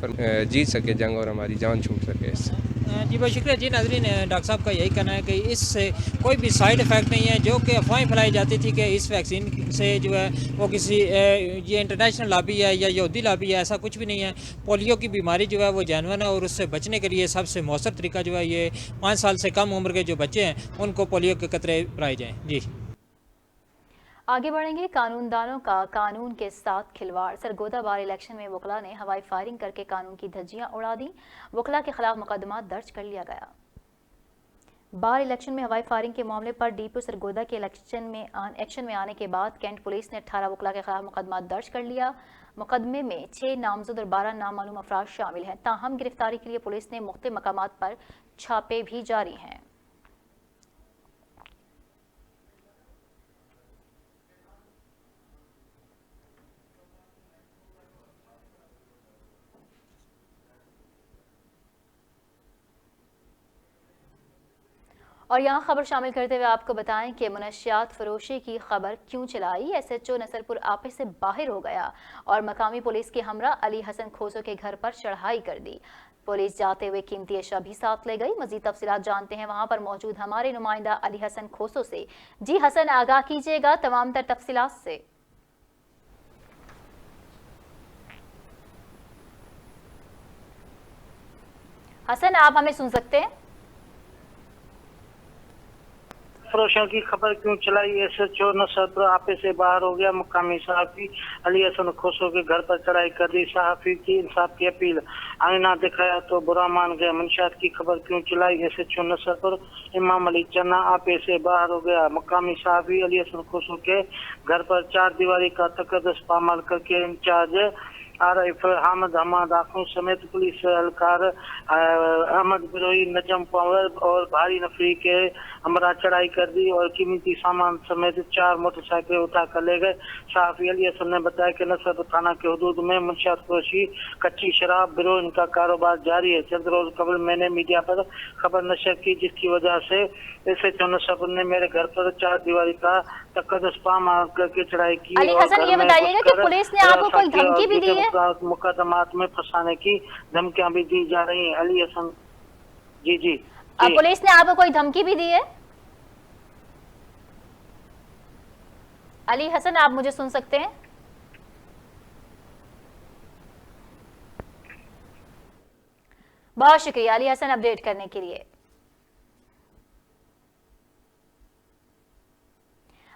जीत सके जंग, और हमारी जान छूट सके इससे। जी बहुत शुक्रिया जी। नाज़रीन डॉक्टर साहब का यही कहना है कि इससे कोई भी साइड इफ़ेक्ट नहीं है। जो कि अफवाहें फैलाई जाती थी कि इस वैक्सीन से जो है वो किसी ये इंटरनेशनल लॉबी है या यहूदी लॉबी है, ऐसा कुछ भी नहीं है। पोलियो की बीमारी जो है वो जेन्युइन है, और उससे बचने के लिए सबसे मौसर तरीका जो है ये 5 साल से कम उम्र के जो बच्चे हैं उनको पोलियो के कतरे पिलाए जाएँ। जी आगे बढ़ेंगे। कानूनदानों का कानून के साथ खिलवाड़। सरगोदा बार इलेक्शन में वकला ने हवाई फायरिंग करके कानून की धज्जियां उड़ा दी। वकला के खिलाफ मुकदमा दर्ज कर लिया गया। बार इलेक्शन में हवाई फायरिंग के मामले पर डीपी सरगोदा के एक्शन में आने के बाद कैंट पुलिस ने 18 वकला के खिलाफ मुकदमा दर्ज कर लिया। मुकदमे में 6 नामजद और 12 नामालूम अफराद शामिल हैं। ताहम गिरफ्तारी के लिए पुलिस ने मुख्तलिफ मकामात पर छापे भी जारी हैं। और यहाँ खबर शामिल करते हुए आपको बताएं कि मनशियात फरोशी की खबर क्यों चलाई। SHO नसरपुर आपे से बाहर हो गया और मकामी पुलिस के हमरा अली हसन खोसो के घर पर चढ़ाई कर दी। पुलिस जाते हुए कीमती अशया भी साथ ले गई। मजीद तफसीलात जानते हैं वहाँ पर मौजूद हमारे नुमाइंदा अली हसन खोसो से। जी हसन, आगाह कीजिएगा तमाम तर तफसीलात से। हसन, आप हमें सुन सकते हैं? फरोशों की खबर क्यों चलाई, SHO नसरपुर आपे से बाहर हो गया। मुकामी सहाफी अली हसन खोसो के घर पर चढ़ाई कर दी। सहाफी की इंसाफ की अपील, आईना दिखाया तो बुरा मान गया। मंशियात की खबर क्यों चलाई, SHO नसरपुर इमाम अली चन्ना आपे से बाहर हो गया। मुकामी सहाफी अली हसन खोसो के घर पर 4 दीवारी का तकद्दुस पामाल करके इंचार्ज RF हामिद हमाद आखों समेत पुलिस एहलकार अहमद बिरोई, नजम पंवर और भारी नफरी के हमरा चढ़ाई कर दी और कीमती सामान समेत 4 मोटरसाइकिलें उठा कर ले गए। सहाफी अली हसन ने बताया कि नसरपुर थाना के हदूद में मुंशियात फरोशी, कच्ची शराब बिरो इनका कारोबार जारी है। चंद रोज कबल मैंने मीडिया पर खबर नशर की, जिसकी वजह से SHO नसरपुर ने मेरे घर पर 4 दीवारी का तकद्दुस पामाल करके चढ़ाई की। अली हसन, ये बताइएगा कि पुलिस ने आपको कोई धमकी भी दी है? मुकदमात में फंसाने की धमकियां भी दी जा रही हैं। अली हसन जी। पुलिस ने आपको कोई धमकी भी दी है? अली हसन, आप मुझे सुन सकते हैं? बहुत शुक्रिया अली हसन अपडेट करने के लिए।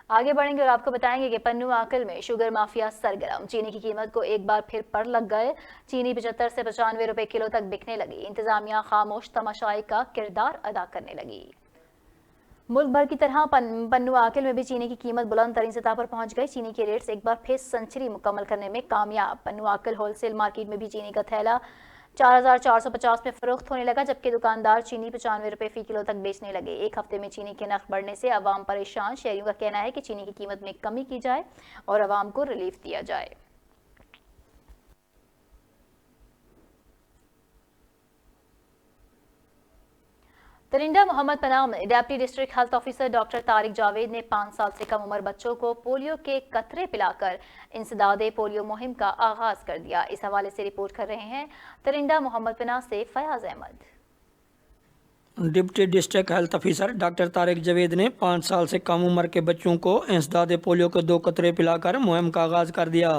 आगे बढ़ेंगे और आपको बताएंगे कि पन्नू आकल में शुगर माफिया सरगर्म। चीनी की कीमत को एक बार फिर पर लग गए। चीनी 75 से 95 रुपए किलो तक बिकने लगी। इंतजामिया खामोश तमाशाई का किरदार अदा करने लगी। मुल्क भर की तरह पन्नू आकल में भी चीनी की कीमत बुलंद तरीन सतह पर पहुंच गई। चीनी के रेट्स एक बार फिर सेंचुरी मुकम्मल करने में कामयाब। पन्नू आकल होलसेल मार्केट में भी चीनी का थैला 4450 में फरोख्त होने लगा, जबकि दुकानदार चीनी 95 रुपए फी किलो तक बेचने लगे। एक हफ्ते में चीनी के नर्ख बढ़ने से अवाम परेशान। शहरियों का कहना है कि चीनी की कीमत में कमी की जाए और अवाम को रिलीफ दिया जाए। तरिंदा मोहम्मद पनाह में deputy district health officer doctor Tariq Javed ने 5 साल से कम उम्र बच्चों को पोलियो के कतरे पिलाकर इंसदादे पोलियो मुहिम का आगाज कर दिया। इस हवाले से रिपोर्ट कर रहे हैं तरिंदा मोहम्मद पनाह से Fayaz Ahmad. Deputy district health officer doctor Tariq Javed ने 5 साल से कम उम्र के बच्चों को इंसदादे पोलियो के 2 कतरे पिलाकर मुहिम का आगाज कर दिया।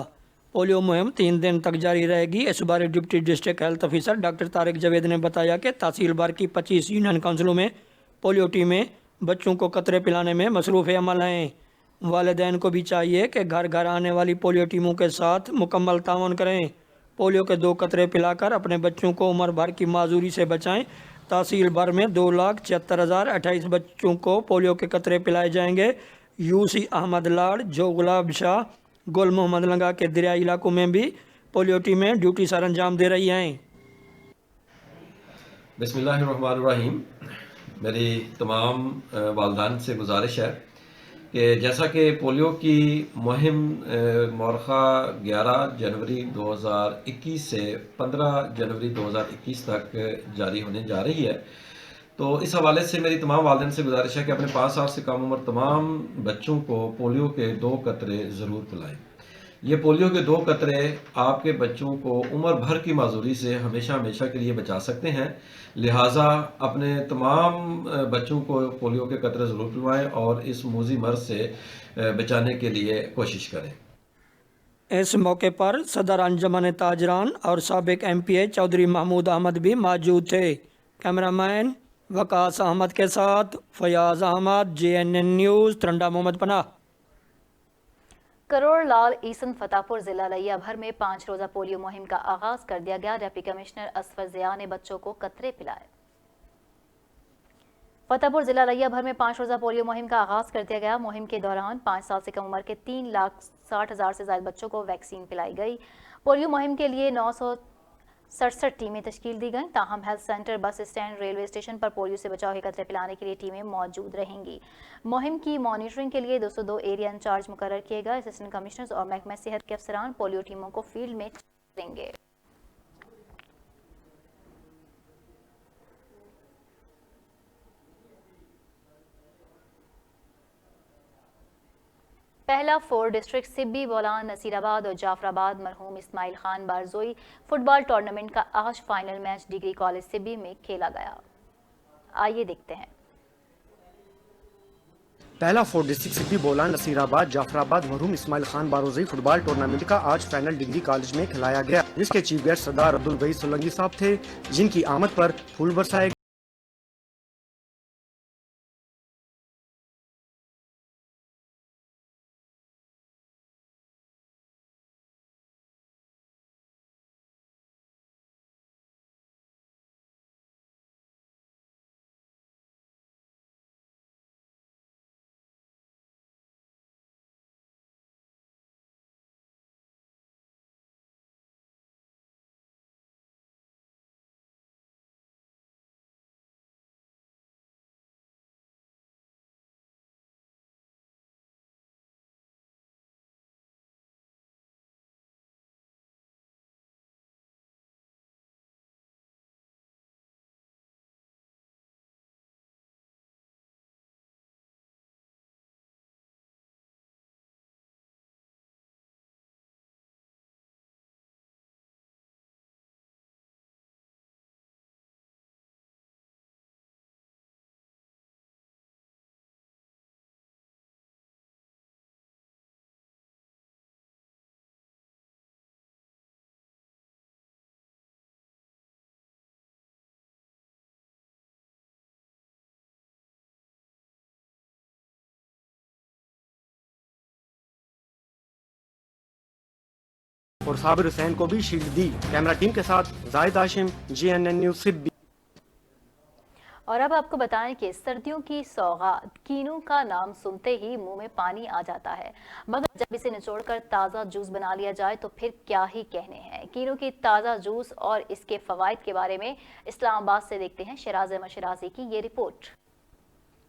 पोलियो मुहिम 3 दिन तक जारी रहेगी। इस बार deputy district health officer doctor Tariq Javed ने बताया कि तहसील भर की 25 यूनियन काउंसिलों में पोलियो टीमें बच्चों को कतरे पिलाने में मसरूफ़ अमल हैं। वालिदैन को भी चाहिए कि घर घर आने वाली पोलियो टीमों के साथ मुकम्मल ताउन करें। पोलियो के 2 कतरे पिलाकर अपने बच्चों को उम्र भर की माजूरी से बचाएं। तहसील भर में 2,76,028 बच्चों को पोलियो के कतरे पिलाए जाएंगे। UC अहमद लाड़, जो गुलाब शाह, गुल मोहम्मद लंगा के दरियाई इलाकों में भी पोलियो टीमें ड्यूटी सर अंजाम दे रही हैं। बिस्मिल्लाहिर्रहमानिर्रहीम। मेरी तमाम वालिदैन से गुजारिश है कि जैसा कि पोलियो की मुहिम मौरखा 11 जनवरी 2021 से 15 जनवरी 2021 तक जारी होने जा रही है, तो इस हवाले से मेरी तमाम वालिदैन से गुजारिश है कि अपने 5 साल से कम उम्र तमाम बच्चों को पोलियो के 2 कतरे ज़रूर पिलाएं। ये पोलियो के 2 कतरे आपके बच्चों को उम्र भर की माजूरी से हमेशा हमेशा के लिए बचा सकते हैं। लिहाजा अपने तमाम बच्चों को पोलियो के कतरे ज़रूर पिलवाएं और इस मूजी मर्ज से बचाने के लिए कोशिश करें। इस मौके पर सदर अंजुमन ताजरान और साबिक MPA चौधरी महमूद अहमद भी मौजूद थे। कैमरामैन वकास अहमद के साथ फयाज अहमद, JNN न्यूज़, तरिंदा मोहम्मद पनाह। करोड़ लाल ईसन फतेहपुर जिला लिया भर में 5 रोजा पोलियो मुहिम का आगाज कर दिया गया। डिप्टी कमिश्नर असफर जिया ने बच्चों को कतरे पिलाए। फतेहपुर जिला लिया भर में 5 रोजा पोलियो मुहिम का आगाज कर दिया गया। मुहिम के दौरान 5 साल से कम उम्र के 3,60,000 से ज्यादा बच्चों को वैक्सीन पिलाई गई। पोलियो मुहिम के लिए 967 टीमें तश्कील दी गईं। ताहम health centre, bus stand, railway station पर पोलियो से बचाव के कतरे पिलाने के लिए टीमें मौजूद रहेंगी। मुहिम की मॉनिटरिंग के लिए 202 एरिया इंचार्ज मुकर्रर किए गए। असिस्टेंट कमिश्नर्स और महकमा सेहत के अफसरान पोलियो टीमों को फील्ड में करेंगे। पहला 4 डिस्ट्रिक्ट सिब्बी, बोलान, नसीराबाद और जाफराबाद मरहूम इस्माइल खान बारजोई फुटबॉल टूर्नामेंट का आज final match degree college Sibi में खेला गया। आइए देखते हैं। पहला 4 डिस्ट्रिक्ट सिब्बी, बोलान, नसीराबाद, जाफराबाद मरहूम इस्माइल खान बारजोई फुटबॉल टूर्नामेंट का आज फाइनल डिग्री कॉलेज में खिलाया गया। जिसके चीफ गेस्ट सरदार अब्दुल वहीद सोलंकी साहब थे, जिनकी आमद पर फूल बरसाए। और साबिर हुसैन को भी शील्ड दी। कैमरा टीम के साथ जाहिद हाशिम, GNN न्यूज़ सिब्बी। और अब आपको बताएं कि सर्दियों की सौगात कीनू का नाम सुनते ही मुंह में पानी आ जाता है, मगर जब इसे निचोड़कर ताज़ा जूस बना लिया जाए तो फिर क्या ही कहने हैं। कीनू की ताज़ा जूस और इसके फवाइद के बारे में इस्लामाबाद से देखते हैं शराज अहमद शराजी की ये रिपोर्ट।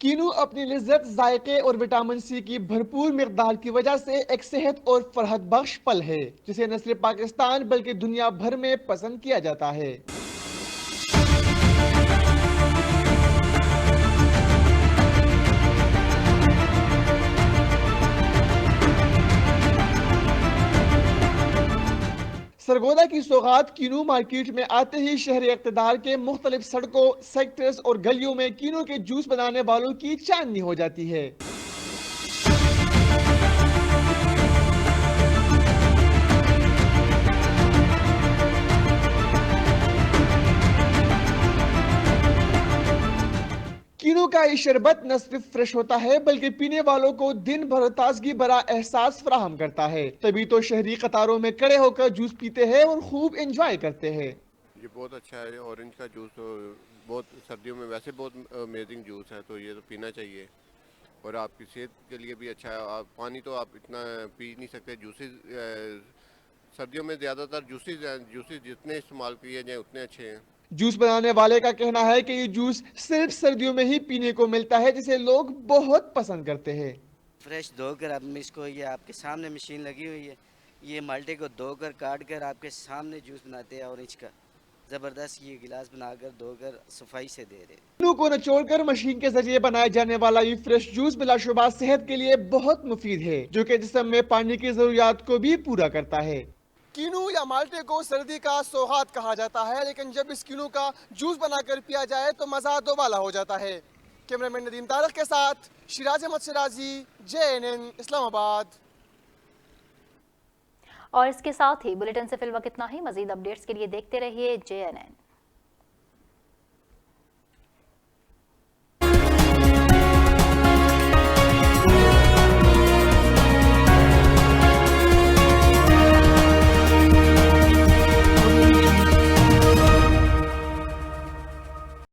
कीनू अपनी लिज्जत, जायके और विटामिन सी की भरपूर मिकदार की वजह से एक सेहत और फरहत बख्श फल है, जिसे न सिर्फ पाकिस्तान बल्कि दुनिया भर में पसंद किया जाता है। सरगोदा की सौगात कीनू मार्केट में आते ही शहर इक़्तिदार के मुख्तलिफ सड़कों, सेक्टर्स और गलियों में कीनू के जूस बनाने वालों की चांदनी हो जाती है। कीनू का ये शरबत न सिर्फ फ्रेश होता है बल्कि पीने वालों को दिन भर ताजगी भरा एहसास फराहम करता है। तभी तो शहरी कतारों में खड़े होकर जूस पीते हैं और खूब एंजॉय करते हैं। ये बहुत अच्छा है, ऑरेंज का जूस तो बहुत सर्दियों में वैसे बहुत अमेजिंग जूस है, तो ये तो पीना चाहिए और आपकी सेहत के लिए भी अच्छा है। आप पानी तो आप इतना पी नहीं सकते, जूसेस सर्दियों में ज़्यादातर जूसेस जितने इस्तेमाल किए जाएँ उतने अच्छे हैं। जूस बनाने वाले का कहना है कि ये जूस सिर्फ सर्दियों में ही पीने को मिलता है, जिसे लोग बहुत पसंद करते हैं। फ्रेश धोकर अब इसको, ये आपके सामने मशीन लगी हुई है, ये माल्टे को धोकर काट कर आपके सामने जूस बनाते हैं ऑरेंज का। जबरदस्त ये गिलास बनाकर धोकर सफाई से दे रहे। कीनू को निचोड़कर मशीन के जरिए बनाए जाने वाला ये फ्रेश जूस बिलाशुबा सेहत के लिए बहुत मुफीद है, जो कि जिस्म में पानी की जरूरियात को भी पूरा करता है। कीनू या माल्टे को सर्दी का सौगात कहा जाता है, लेकिन जब इस कीनू का जूस बनाकर पिया जाए तो मजा दोबाला हो जाता है। कैमरामैन नदीम तारक के साथ शराज अहमद शराजी, JNN इस्लामाबाद। और इसके साथ ही बुलेटिन से फिलहाल इतना ही। मजीद अपडेट्स के लिए देखते रहिए JNN।